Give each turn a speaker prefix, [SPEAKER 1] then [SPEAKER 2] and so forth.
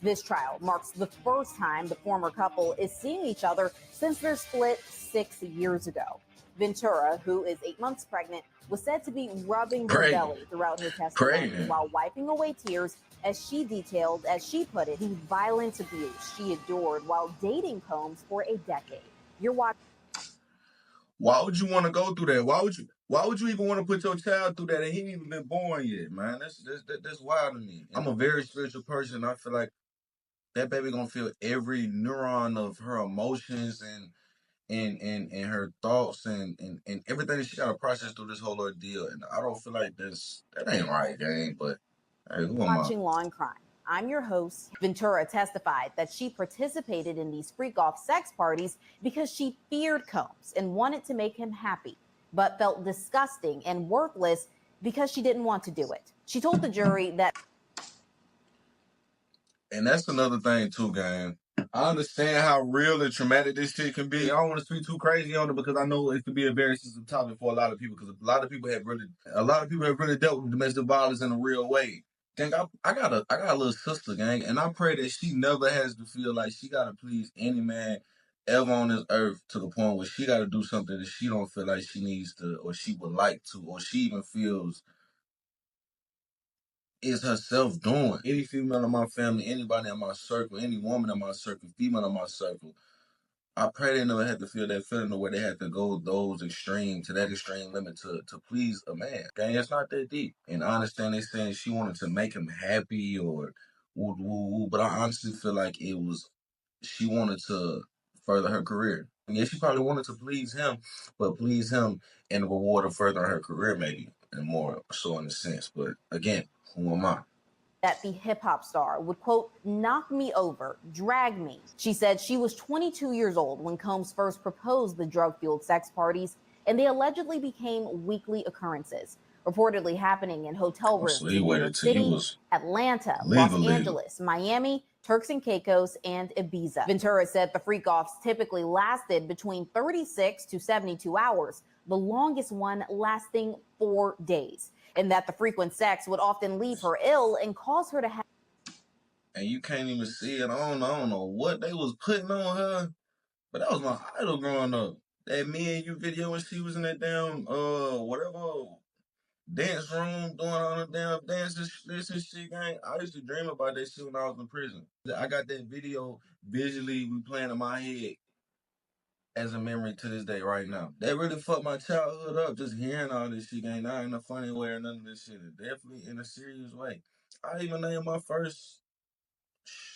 [SPEAKER 1] This trial marks the first time the former couple is seeing each other since their split 6 years ago. Ventura, who is 8 months pregnant, was said to be rubbing her belly throughout her testimony while wiping away tears as she detailed, as she put it, the violent abuse she endured while dating Combs for a decade. You're watching.
[SPEAKER 2] Why would you want to go through that? Why would you even want to put your child through that? And he ain't even been born yet, man. That's wild to me. I'm a very spiritual person. I feel like that baby gonna feel every neuron of her emotions and her thoughts and everything that she gotta process through this whole ordeal. And I don't feel like that ain't right, gang. But hey, who am I?
[SPEAKER 1] Watching Law and Crime. I'm your host. Ventura testified that she participated in these freak-off sex parties because she feared Combs and wanted to make him happy, but felt disgusting and worthless because she didn't want to do it. She told the jury that.
[SPEAKER 2] And that's another thing too, gang. I understand how real and traumatic this shit can be. I don't want to speak too crazy on it because I know it could be a very sensitive topic for a lot of people. Because a lot of people have really dealt with domestic violence in a real way. Gang, I got a little sister, gang, and I pray that she never has to feel like she gotta please any man ever on this earth to the point where she gotta do something that she don't feel like she needs to, or she would like to, or she even feels is herself doing. Any female in my family, anybody in my circle, any woman in my circle, female in my circle, I pray they never had to feel that feeling where they had to go to that extreme limit to please a man. Gang, it's not that deep. And I understand they saying she wanted to make him happy or woo woo woo, but I honestly feel like she wanted to further her career. Yeah, she probably wanted to please him, but please him in the reward of furthering her career, maybe, and more so in a sense. But again, who am I?
[SPEAKER 1] That the hip-hop star would, quote, knock me over, drag me. She said she was 22 years old when Combs first proposed the drug-fueled sex parties, and they allegedly became weekly occurrences, reportedly happening in hotel rooms in New York City, Atlanta, Los Angeles, Miami, Turks and Caicos, and Ibiza. Ventura said the freak-offs typically lasted between 36 to 72 hours, the longest one lasting 4 days, and that the frequent sex would often leave her ill and cause her to have.
[SPEAKER 2] And you can't even see it. I don't know what they was putting on her, but that was my idol growing up. That Me and You video when she was in that damn whatever dance room doing all the damn dances, this and shit, gang. I used to dream about that shit when I was in prison. I got that video visually replaying in my head as a memory to this day right now. That really fucked my childhood up, just hearing all this shit, gang. Not in a funny way or none of this shit. Definitely in a serious way. I even named my first